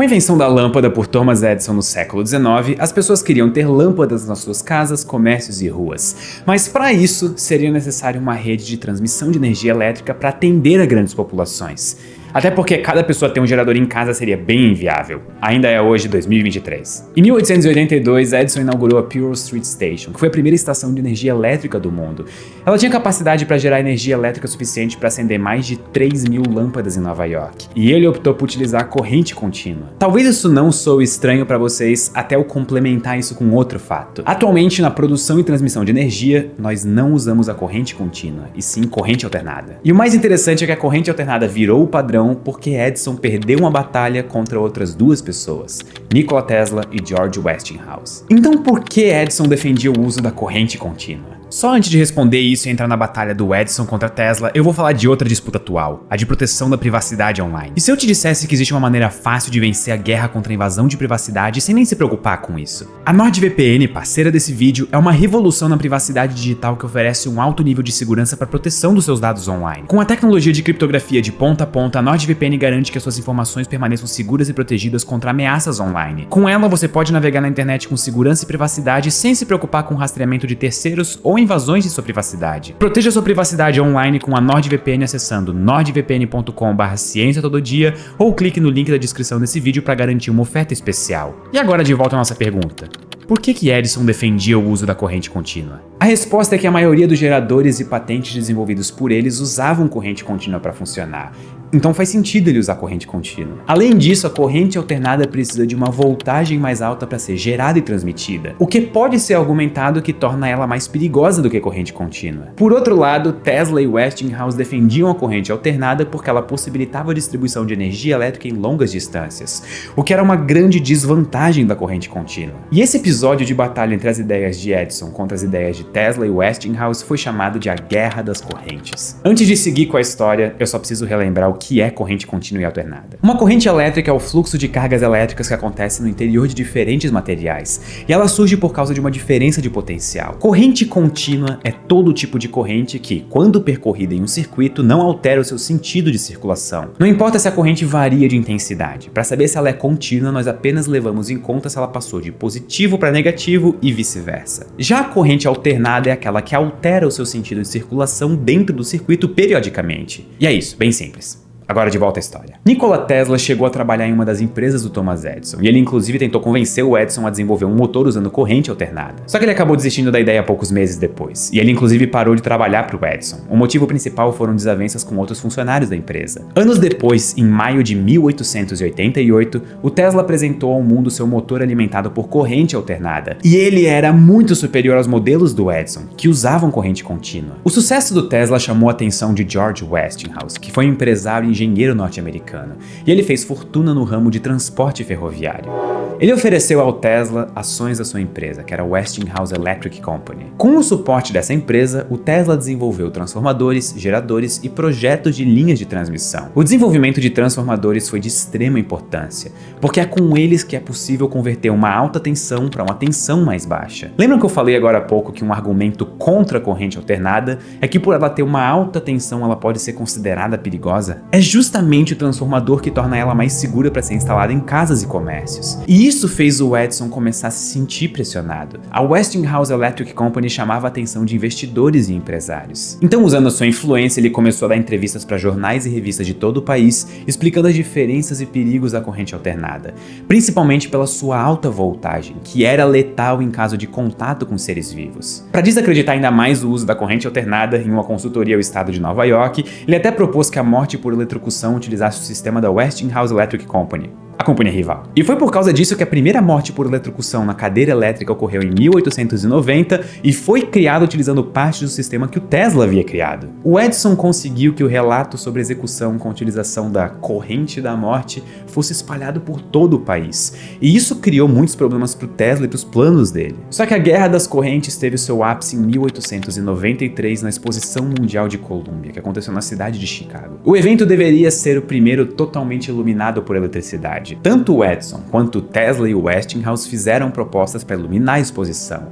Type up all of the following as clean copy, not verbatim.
Com a invenção da lâmpada por Thomas Edison no século XIX, as pessoas queriam ter lâmpadas nas suas casas, comércios e ruas. Mas para isso, seria necessário uma rede de transmissão de energia elétrica para atender a grandes populações. Até porque cada pessoa ter um gerador em casa seria bem inviável. Ainda é hoje 2023. Em 1882, Edison inaugurou a Pearl Street Station, que foi a primeira estação de energia elétrica do mundo. Ela tinha capacidade para gerar energia elétrica suficiente para acender mais de 3.000 lâmpadas em Nova York. E ele optou por utilizar corrente contínua. Talvez isso não soe estranho para vocês até eu complementar isso com outro fato. Atualmente, na produção e transmissão de energia, nós não usamos a corrente contínua, e sim corrente alternada. E o mais interessante é que a corrente alternada virou o padrão porque Edison perdeu uma batalha contra outras duas pessoas, Nikola Tesla e George Westinghouse. Então por que Edison defendia o uso da corrente contínua? Só antes de responder isso e entrar na batalha do Edison contra Tesla, eu vou falar de outra disputa atual, a de proteção da privacidade online. E se eu te dissesse que existe uma maneira fácil de vencer a guerra contra a invasão de privacidade sem nem se preocupar com isso? A NordVPN, parceira desse vídeo, é uma revolução na privacidade digital que oferece um alto nível de segurança para a proteção dos seus dados online. Com a tecnologia de criptografia de ponta a ponta, a NordVPN garante que as suas informações permaneçam seguras e protegidas contra ameaças online. Com ela, você pode navegar na internet com segurança e privacidade sem se preocupar com o rastreamento de terceiros ou invasões de sua privacidade. Proteja sua privacidade online com a NordVPN acessando nordvpn.com/ciência todo dia ou clique no link da descrição desse vídeo para garantir uma oferta especial. E agora de volta à nossa pergunta. Por que Edison defendia o uso da corrente contínua? A resposta é que a maioria dos geradores e patentes desenvolvidos por eles usavam corrente contínua para funcionar. Então faz sentido ele usar corrente contínua. Além disso, a corrente alternada precisa de uma voltagem mais alta para ser gerada e transmitida, o que pode ser argumentado que torna ela mais perigosa do que corrente contínua. Por outro lado, Tesla e Westinghouse defendiam a corrente alternada porque ela possibilitava a distribuição de energia elétrica em longas distâncias, o que era uma grande desvantagem da corrente contínua. E esse episódio de batalha entre as ideias de Edison contra as ideias de Tesla e Westinghouse foi chamado de a Guerra das Correntes. Antes de seguir com a história, eu só preciso relembrar o que é corrente contínua e alternada. Uma corrente elétrica é o fluxo de cargas elétricas que acontece no interior de diferentes materiais, e ela surge por causa de uma diferença de potencial. Corrente contínua é todo tipo de corrente que, quando percorrida em um circuito, não altera o seu sentido de circulação. Não importa se a corrente varia de intensidade, para saber se ela é contínua, nós apenas levamos em conta se ela passou de positivo para negativo e vice-versa. Já a corrente alternada é aquela que altera o seu sentido de circulação dentro do circuito periodicamente. E é isso, bem simples. Agora de volta à história. Nikola Tesla chegou a trabalhar em uma das empresas do Thomas Edison, e ele inclusive tentou convencer o Edison a desenvolver um motor usando corrente alternada. Só que ele acabou desistindo da ideia poucos meses depois, e ele inclusive parou de trabalhar para o Edison. O motivo principal foram desavenças com outros funcionários da empresa. Anos depois, em maio de 1888, o Tesla apresentou ao mundo seu motor alimentado por corrente alternada, e ele era muito superior aos modelos do Edison, que usavam corrente contínua. O sucesso do Tesla chamou a atenção de George Westinghouse, que foi um empresário e engenheiro norte-americano, e ele fez fortuna no ramo de transporte ferroviário. Ele ofereceu ao Tesla ações da sua empresa, que era a Westinghouse Electric Company. Com o suporte dessa empresa, o Tesla desenvolveu transformadores, geradores e projetos de linhas de transmissão. O desenvolvimento de transformadores foi de extrema importância, porque é com eles que é possível converter uma alta tensão para uma tensão mais baixa. Lembram que eu falei agora há pouco que um argumento contra a corrente alternada é que por ela ter uma alta tensão ela pode ser considerada perigosa? É justamente o transformador que torna ela mais segura para ser instalada em casas e comércios. E isso fez o Edison começar a se sentir pressionado. A Westinghouse Electric Company chamava a atenção de investidores e empresários. Então, usando a sua influência, ele começou a dar entrevistas para jornais e revistas de todo o país, explicando as diferenças e perigos da corrente alternada, principalmente pela sua alta voltagem, que era letal em caso de contato com seres vivos. Para desacreditar ainda mais o uso da corrente alternada, em uma consultoria ao estado de Nova York, ele até propôs que a morte por eletrocução utilizasse o sistema da Westinghouse Electric Company, a companhia rival. E foi por causa disso que a primeira morte por eletrocução na cadeira elétrica ocorreu em 1890 e foi criada utilizando parte do sistema que o Tesla havia criado. O Edison conseguiu que o relato sobre execução com a utilização da corrente da morte fosse espalhado por todo o país, e isso criou muitos problemas para o Tesla e para os planos dele. Só que a Guerra das Correntes teve seu ápice em 1893 na Exposição Mundial de Colômbia, que aconteceu na cidade de Chicago. O evento deveria ser o primeiro totalmente iluminado por eletricidade. Tanto o Edison quanto o Tesla e o Westinghouse fizeram propostas para iluminar a exposição,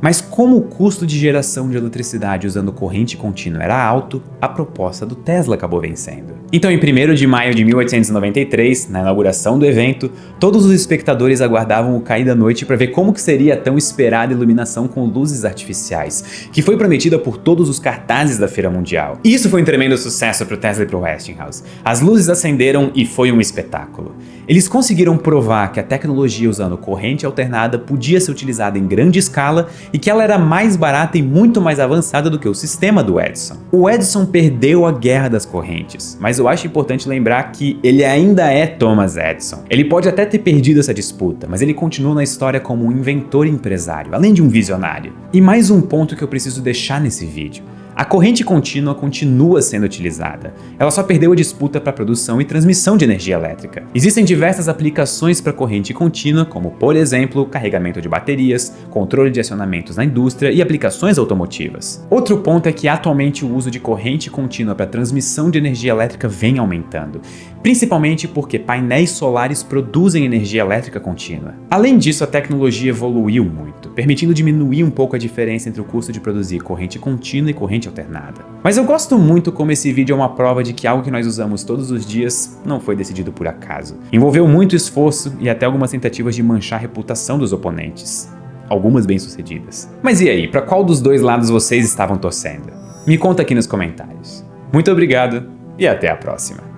Mas como o custo de geração de eletricidade usando corrente contínua era alto, a proposta do Tesla acabou vencendo. Então, em 1º de maio de 1893, na inauguração do evento, todos os espectadores aguardavam o cair da noite para ver como que seria a tão esperada iluminação com luzes artificiais, que foi prometida por todos os cartazes da Feira Mundial. E isso foi um tremendo sucesso para o Tesla e para o Westinghouse. As luzes acenderam e foi um espetáculo. Eles conseguiram provar que a tecnologia usando corrente alternada podia ser utilizada em grande escala e que ela era mais barata e muito mais avançada do que o sistema do Edison. O Edison perdeu a guerra das correntes, mas eu acho importante lembrar que ele ainda é Thomas Edison. Ele pode até ter perdido essa disputa, mas ele continua na história como um inventor e empresário, além de um visionário. E mais um ponto que eu preciso deixar nesse vídeo. A corrente contínua continua sendo utilizada. Ela só perdeu a disputa para produção e transmissão de energia elétrica. Existem diversas aplicações para corrente contínua, como, por exemplo, carregamento de baterias, controle de acionamentos na indústria e aplicações automotivas. Outro ponto é que atualmente o uso de corrente contínua para transmissão de energia elétrica vem aumentando, principalmente porque painéis solares produzem energia elétrica contínua. Além disso, a tecnologia evoluiu muito, permitindo diminuir um pouco a diferença entre o custo de produzir corrente contínua e corrente alternada. Mas eu gosto muito como esse vídeo é uma prova de que algo que nós usamos todos os dias não foi decidido por acaso. Envolveu muito esforço e até algumas tentativas de manchar a reputação dos oponentes. Algumas bem-sucedidas. Mas e aí, para qual dos dois lados vocês estavam torcendo? Me conta aqui nos comentários. Muito obrigado e até a próxima.